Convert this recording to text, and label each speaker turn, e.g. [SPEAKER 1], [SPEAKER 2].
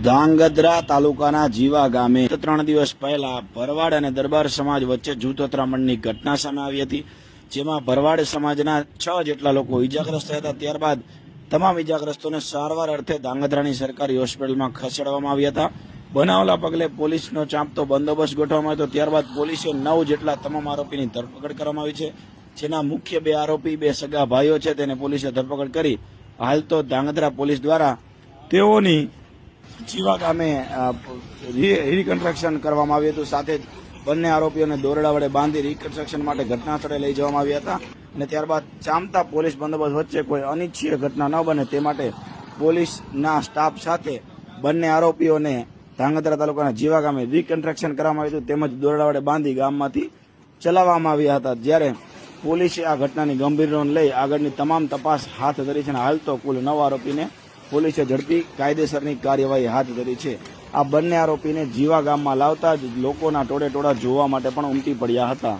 [SPEAKER 1] ધાંગધ્રા તાલુકાના જીવા ગામે 3 દિવસ પહેલા ભરવાડ અને દરબાર સમાજ વચ્ચે જૂથ અથડામણની ઘટના સામે આવી હતી, જેમાં ભરવાડ સમાજના 6 જેટલા લોકો ઈજાગ્રસ્ત થયા હતા। ત્યારબાદ તમામ ઈજાગ્રસ્તોને સારવાર અર્થે ધાંગધ્રાની સરકારી હોસ્પિટલમાં ખસેડવામાં આવ્યા હતા। બનાવના પગલે પોલીસનો ચાંપતો બંદોબસ્ત ગોઠવવામાં આવ્યો હતો। ત્યારબાદ પોલીસે 9 જેટલા તમામ આરોપીની ધરપકડ કરવામાં આવી છે, જેના મુખ્ય 2 આરોપી 2 સગા ભાઈઓ છે, તેને પોલીસે ધરપકડ કરી હાલ તો ધાંગધ્રા પોલીસ દ્વારા તેઓની જીવા ગામે રિકન્સ્ટ્રક્શન કરવામાં આવ્યું હતું। સાથે જ બંને આરોપીઓને દોરડા વડે બાંધી રિકન્સ્ટ્રક્શન માટે ઘટના સ્થળે લઈ જવામાં આવ્યા હતા અને ત્યારબાદ ચાંપતા પોલીસ બંદોબસ્ત વચ્ચે કોઈ અનિચ્છનીય ઘટના ન બને તે માટે પોલીસના સ્ટાફ સાથે બંને આરોપીઓને ધાંગધ્રા તાલુકાના જીવા ગામે રિકન્સ્ટ્રક્શન કરવામાં આવ્યું હતું, તેમજ દોરડા વડે બાંધી ગામમાંથી ચલાવવામાં આવ્યા હતા। જ્યારે પોલીસે આ ઘટનાની ગંભીર નોંધ લઈ આગળની તમામ તપાસ હાથ ધરી છે અને હાલ તો કુલ 9 આરોપીને પોલીસે ઝડપી કાયદેસરની કાર્યવાહી હાથ ધરી છે। આ બંને આરોપીને જીવા ગામમાં લાવતા જ લોકોના ટોળે ટોળા જોવા માટે પણ ઉમટી પડ્યા હતા।